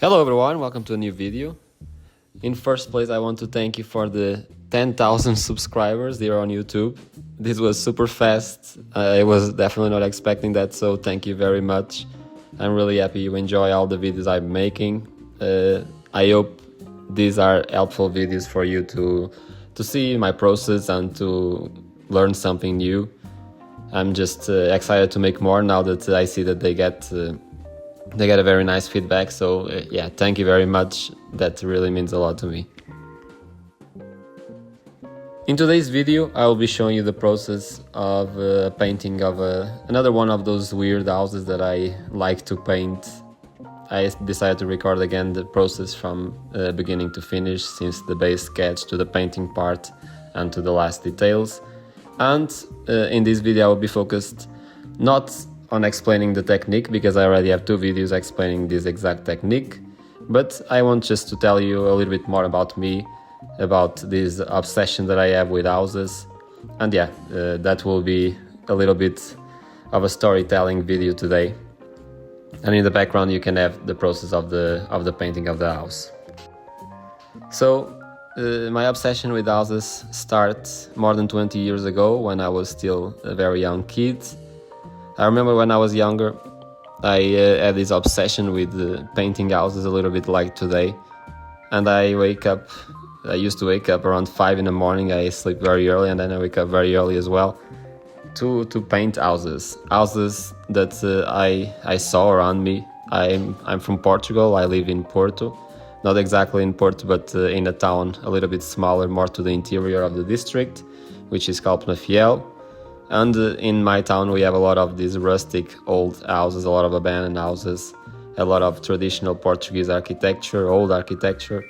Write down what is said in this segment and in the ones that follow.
Hello everyone, welcome to a new video. In first place, I want to thank you for the 10,000 subscribers here on YouTube. This was super fast. I was definitely not expecting that, so thank you very much. I'm really happy you enjoy all the videos I'm making. I hope these are helpful videos for you to see my process and to learn something new. I'm just excited to make more now that I see that they get a very nice feedback. So yeah, thank you very much. That really means a lot to me. In today's video, I will be showing you the process of painting of another one of those weird houses that I like to paint. I decided to record again the process from beginning to finish, since the base sketch to the painting part and to the last details. And in this video I will be focused not on explaining the technique, because I already have 2 videos explaining this exact technique, but I want just to tell you a little bit more about me, about this obsession that I have with houses. And yeah, that will be a little bit of a storytelling video today. And in the background you can have the process of the painting of the house. So my obsession with houses starts more than 20 years ago, when I was still a very young kid. I remember when I was younger, I had this obsession with painting houses, a little bit like today. And I used to wake up around 5 in the morning. I sleep very early, and then I wake up very early as well to paint houses that I saw around me. I'm from Portugal. I live in Porto, not exactly in Porto, but in a town a little bit smaller, more to the interior of the district, which is called Penafiel. And in my town we have a lot of these rustic old houses, a lot of abandoned houses, a lot of traditional Portuguese architecture, old architecture.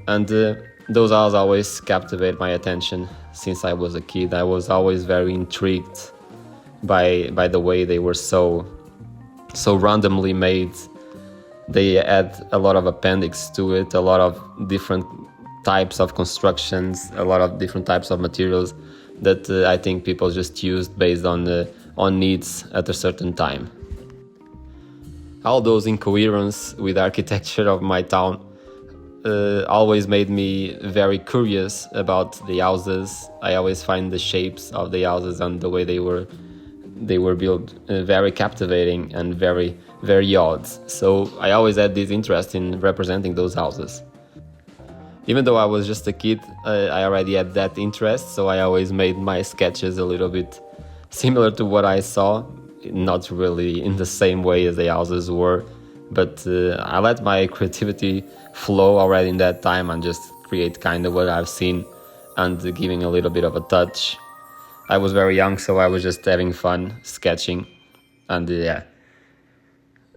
And those houses always captivate my attention since I was a kid. I was always very intrigued by the way they were so randomly made. They add a lot of appendix to it, a lot of different types of constructions, a lot of different types of materials that I think people just used based on needs at a certain time. All those incoherence with architecture of my town always made me very curious about the houses. I always find the shapes of the houses and the way they were built very captivating and very, very odd. So I always had this interest in representing those houses. Even though I was just a kid, I already had that interest, so I always made my sketches a little bit similar to what I saw, not really in the same way as the houses were, but I let my creativity flow already in that time and just create kind of what I've seen and giving a little bit of a touch. I was very young, so I was just having fun sketching, and yeah.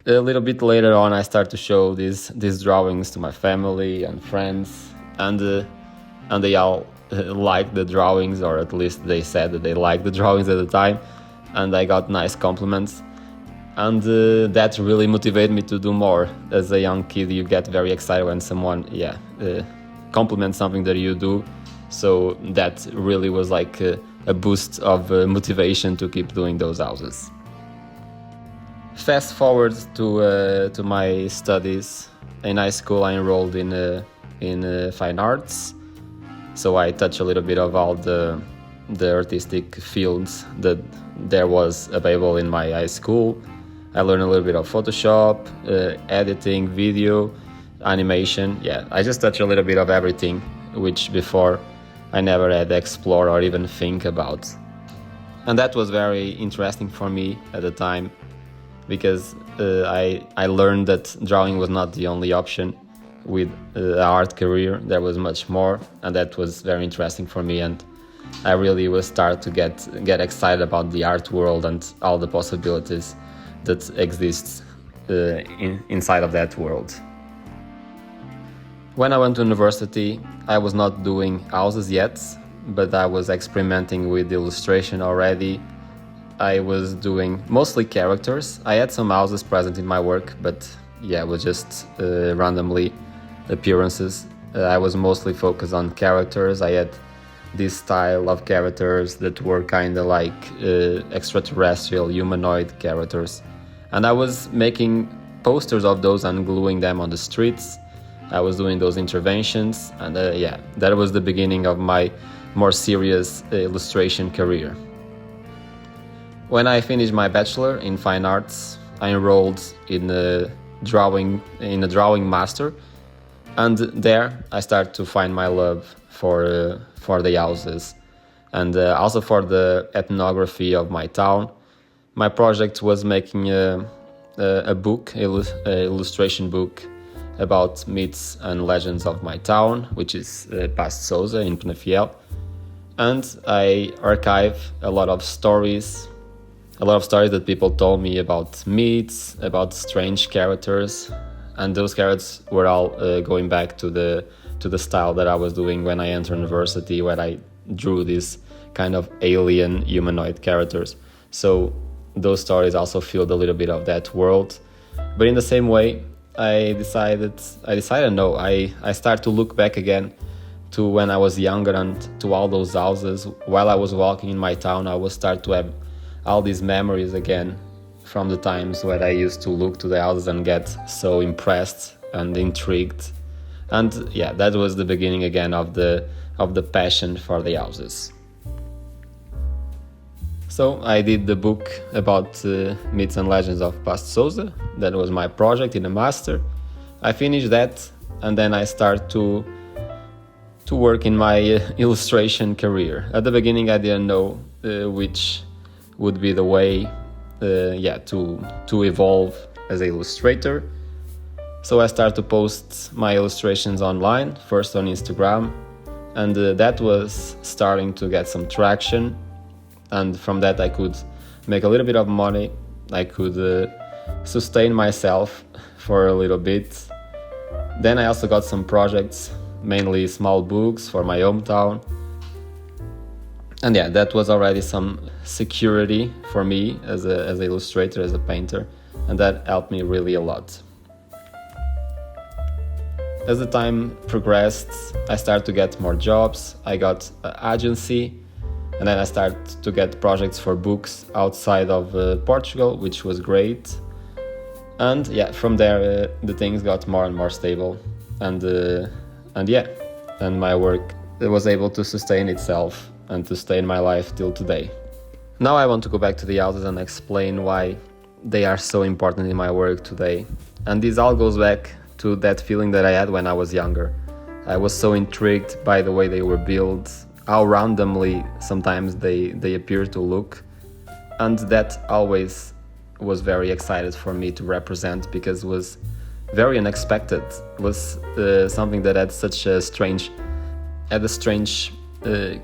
A little bit later on I started to show these drawings to my family and friends, and they all liked the drawings, or at least they said that they liked the drawings at the time, and I got nice compliments. And that really motivated me to do more. As a young kid you get very excited when someone compliments something that you do, so that really was like a boost of motivation to keep doing those houses. Fast forward to my studies. In high school I enrolled in fine arts, so I touched a little bit of all the artistic fields that there was available in my high school. I learned a little bit of Photoshop, editing, video, animation. Yeah, I just touched a little bit of everything, which before I never had explored or even think about. And that was very interesting for me at the time, because I learned that drawing was not the only option. With an art career there was much more, and that was very interesting for me, and I really was start to get excited about the art world and all the possibilities that exist inside of that world. When I went to university I was not doing houses yet, but I was experimenting with illustration already. I was doing mostly characters. I had some houses present in my work, but yeah, it was just randomly appearances. I was mostly focused on characters. I had this style of characters that were kind of like extraterrestrial humanoid characters, and I was making posters of those and gluing them on the streets. I was doing those interventions, and yeah, that was the beginning of my more serious illustration career. When I finished my bachelor in fine arts, I enrolled in a drawing master, and there I started to find my love for the houses, and also for the ethnography of my town. My project was making a book, an illustration book about myths and legends of my town, which is Passo de Sousa in Penafiel. And I archive a lot of stories that people told me about myths, about strange characters, and those characters were all going back to the style that I was doing when I entered university, where I drew these kind of alien humanoid characters. So those stories also filled a little bit of that world. But in the same way, I started to look back again to when I was younger and to all those houses. While I was walking in my town, I would start to have all these memories again from the times when I used to look to the houses and get so impressed and intrigued. And yeah, that was the beginning again of the passion for the houses. So I did the book about myths and legends of Passo de Sousa. That was my project in a master. I finished that, and then I started to work in my illustration career. At the beginning, I didn't know which would be the way, to evolve as an illustrator. So I started to post my illustrations online, first on Instagram, and that was starting to get some traction. And from that I could make a little bit of money. I could sustain myself for a little bit. Then I also got some projects, mainly small books for my hometown. And yeah, that was already some security for me as an illustrator, as a painter, and that helped me really a lot. As the time progressed, I started to get more jobs. I got an agency. And then I started to get projects for books outside of Portugal, which was great. And yeah, from there the things got more and more stable, and my work was able to sustain itself and to stay in my life till today. Now I want to go back to the houses and explain why they are so important in my work today. And this all goes back to that feeling that I had when I was younger. I was so intrigued by the way they were built, how randomly sometimes they appear to look, and that always was very excited for me to represent, because it was very unexpected. It was something that had such a strange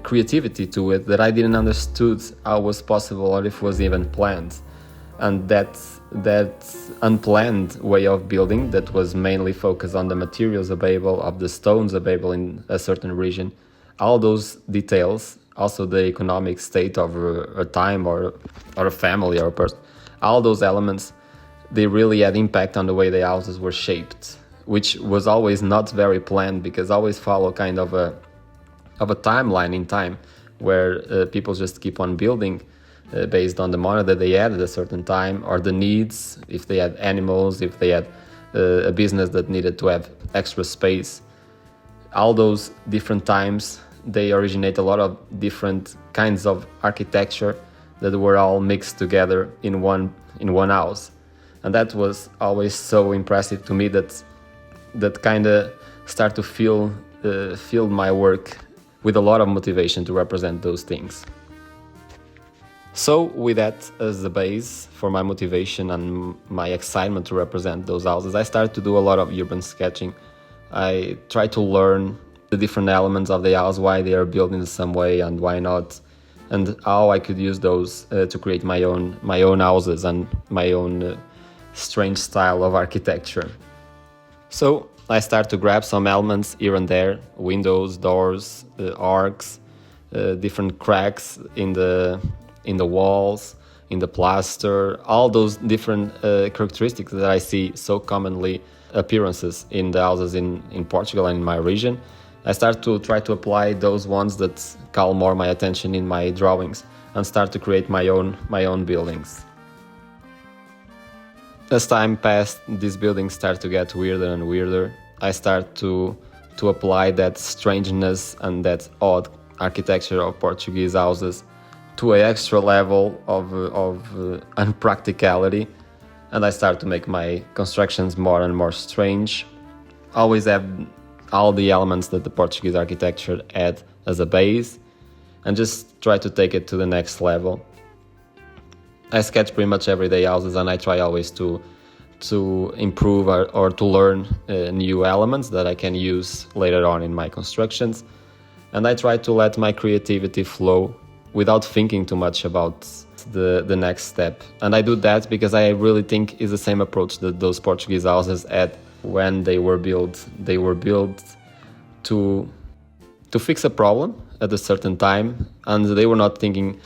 creativity to it that I didn't understood how it was possible or if it was even planned. And that unplanned way of building that was mainly focused on the materials available, of the stones available in a certain region, all those details, also the economic state of a time or a family or a person, all those elements, they really had impact on the way the houses were shaped, which was always not very planned, because I always follow kind of a timeline in time where people just keep on building based on the money that they had at a certain time, or the needs, if they had animals, if they had a business that needed to have extra space. All those different times, they originate a lot of different kinds of architecture that were all mixed together in one house. And that was always so impressive to me, that kind of start to fill my work with a lot of motivation to represent those things. So with that as the base for my motivation and my excitement to represent those houses, I started to do a lot of urban sketching. I tried to learn the different elements of the house, why they are built in some way and why not, and how I could use those to create my own houses and my own strange style of architecture. So I start to grab some elements here and there: windows, doors, arcs, different cracks in the walls, in the plaster, all those different characteristics that I see so commonly appearances in the houses in Portugal and in my region. I start to try to apply those ones that call more my attention in my drawings and start to create my own buildings. As time passed, these buildings start to get weirder and weirder. I start to apply that strangeness and that odd architecture of Portuguese houses to an extra level of unpracticality, and I start to make my constructions more and more strange. Always have all the elements that the Portuguese architecture had as a base, and just try to take it to the next level. I sketch pretty much everyday houses, and I try always to improve or to learn new elements that I can use later on in my constructions. And I try to let my creativity flow without thinking too much about the next step. And I do that because I really think is the same approach that those Portuguese houses had when they were built. They were built to fix a problem at a certain time, and they were not thinking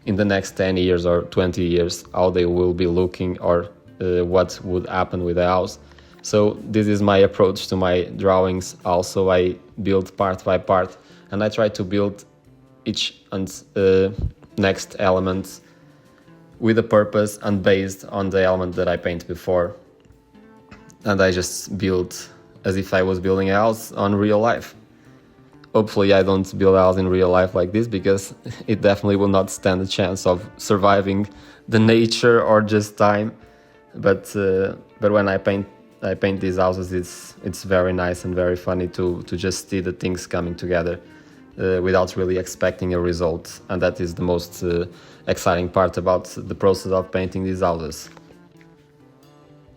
in the next 10 years or 20 years how they will be looking or what would happen with the house. So this is my approach to my drawings. Also, I build part by part, and I try to build each and next element with a purpose and based on the element that I paint before. And I just build as if I was building a house on real life. Hopefully I don't build a house in real life like this, because it definitely will not stand a chance of surviving the nature or just time. But when I paint these houses, it's very nice and very funny to just see the things coming together without really expecting a result. And that is the most exciting part about the process of painting these houses.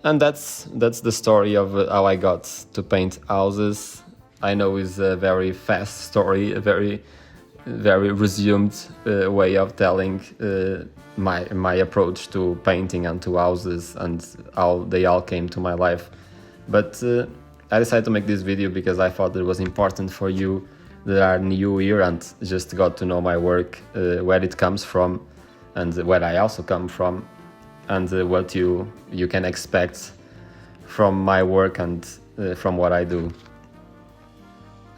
And that's the story of how I got to paint houses. I know it's a very fast story, a very resumed way of telling my approach to painting and to houses and how they all came to my life. But I decided to make this video because I thought it was important for you that are new here and just got to know my work, where it comes from and where I also come from, and what you can expect from my work and from what I do.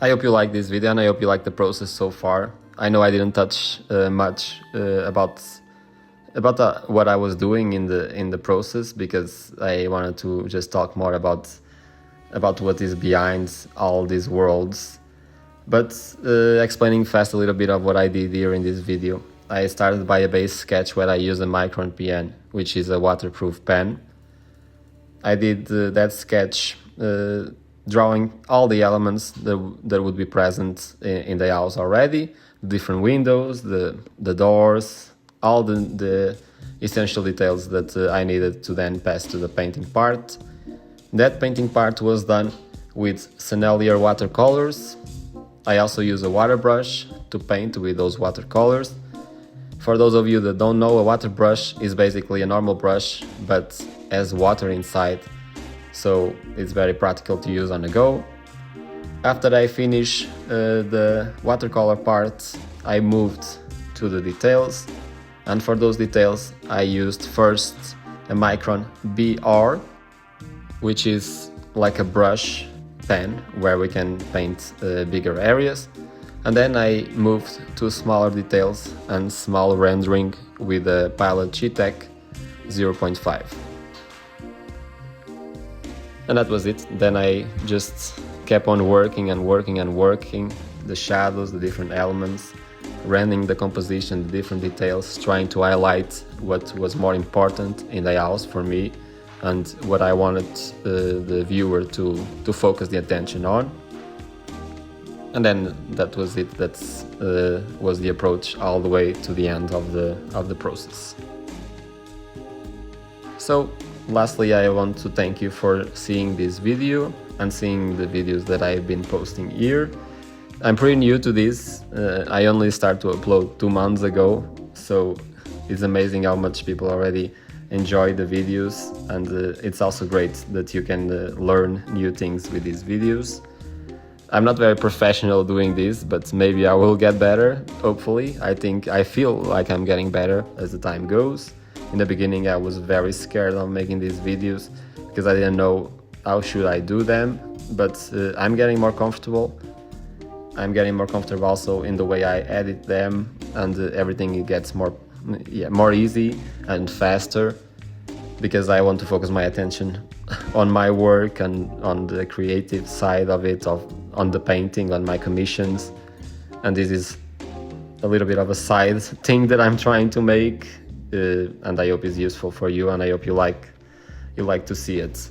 I hope you like this video, and I hope you like the process so far. I know I didn't touch much about what I was doing in the process, because I wanted to just talk more about what is behind all these worlds. But explaining fast a little bit of what I did here in this video. I started by a base sketch where I use a Micron pen, which is a waterproof pen. I did that sketch drawing all the elements that would be present in the house already, the different windows, the doors, all the essential details that I needed to then pass to the painting part. That painting part was done with Sennelier watercolors. I also use a water brush to paint with those watercolors. For those of you that don't know, a water brush is basically a normal brush but has water inside, so it's very practical to use on the go. After I finish the watercolor part, I moved to the details, and for those details I used first a Micron BR, which is like a brush pen where we can paint bigger areas. And then I moved to smaller details and small rendering with a Pilot G-Tech 0.5. And that was it. Then I just kept on working and working and working the shadows, the different elements, rendering the composition, the different details, trying to highlight what was more important in the house for me and what I wanted the viewer to focus the attention on. And then that was it. That was the approach all the way to the end of the process. So lastly, I want to thank you for seeing this video and seeing the videos that I've been posting here. I'm pretty new to this. I only started to upload 2 months ago, so it's amazing how much people already enjoy the videos, and it's also great that you can learn new things with these videos. I'm not very professional doing this, but maybe I will get better, hopefully. I feel like I'm getting better as the time goes. In the beginning I was very scared of making these videos because I didn't know how should I do them, but I'm getting more comfortable. I'm getting more comfortable also in the way I edit them, and everything gets more easy and faster. because I want to focus my attention on my work and on the creative side of it, on the painting, on my commissions. And this is a little bit of a side thing that I'm trying to make, and I hope it's useful for you, and I hope you like to see it.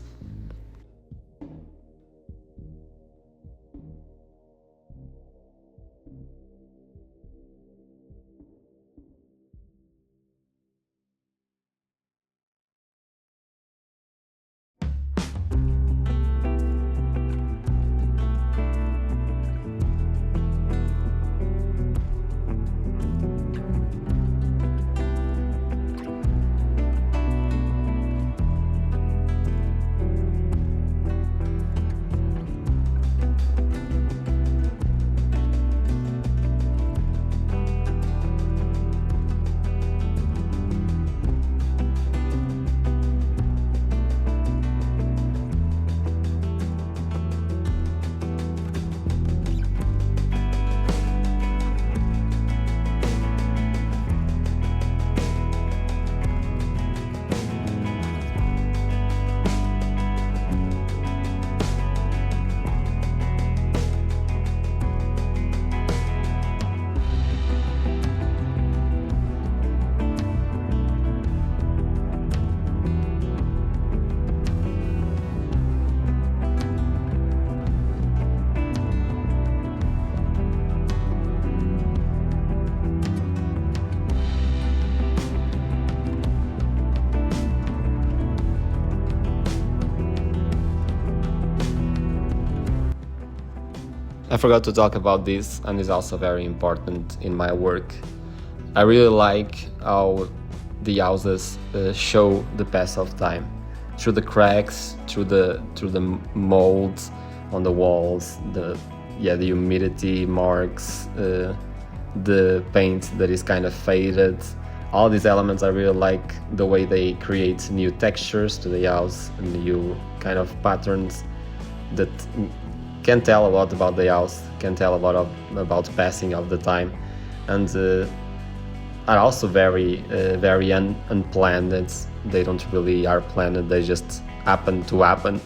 I forgot to talk about this, and it's also very important in my work. I really like how the houses show the pass of time through the cracks, through the molds on the walls, the humidity marks, the paint that is kind of faded. All these elements, I really like the way they create new textures to the house, new kind of patterns that can tell a lot about the house, can tell a lot about passing of the time, and are also very unplanned. They don't really are planned, they just happen to happen,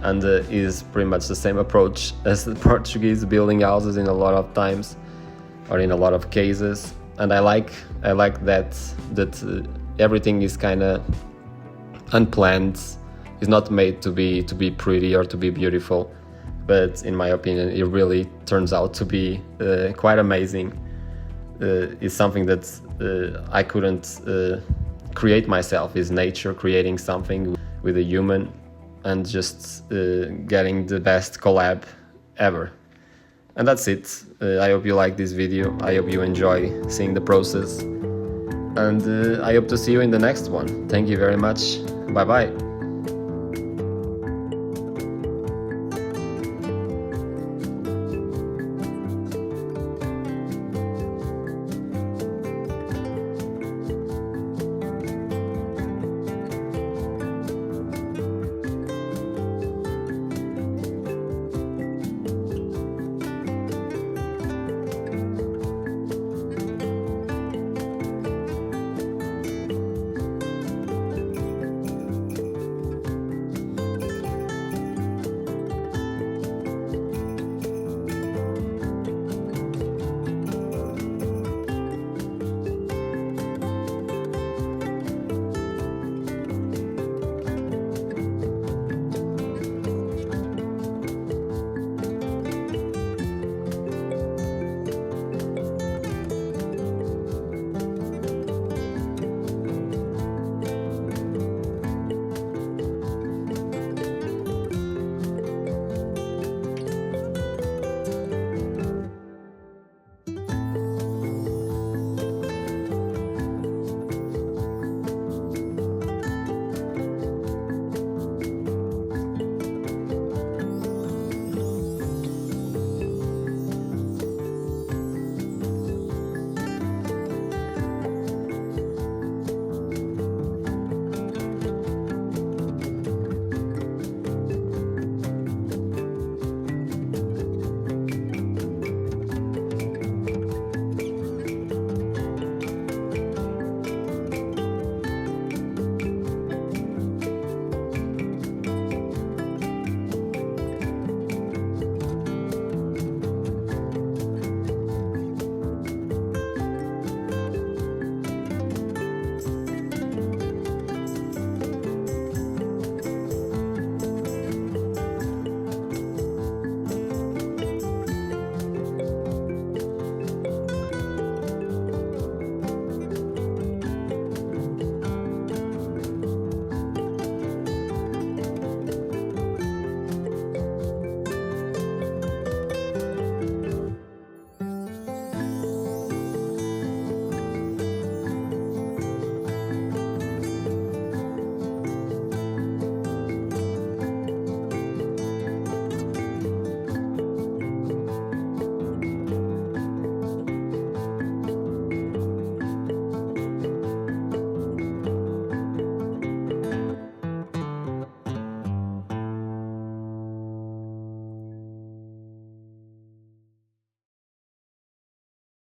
and is pretty much the same approach as the Portuguese building houses in a lot of times, or in a lot of cases. And I like that everything is kind of unplanned. It's not made to be pretty or to be beautiful, but in my opinion it really turns out to be quite amazing. It's something that I couldn't create myself. Is nature creating something with a human and just getting the best collab ever. And that's it. I hope you like this video. I hope you enjoy seeing the process, and I hope to see you in the next one. Thank you very much. Bye bye.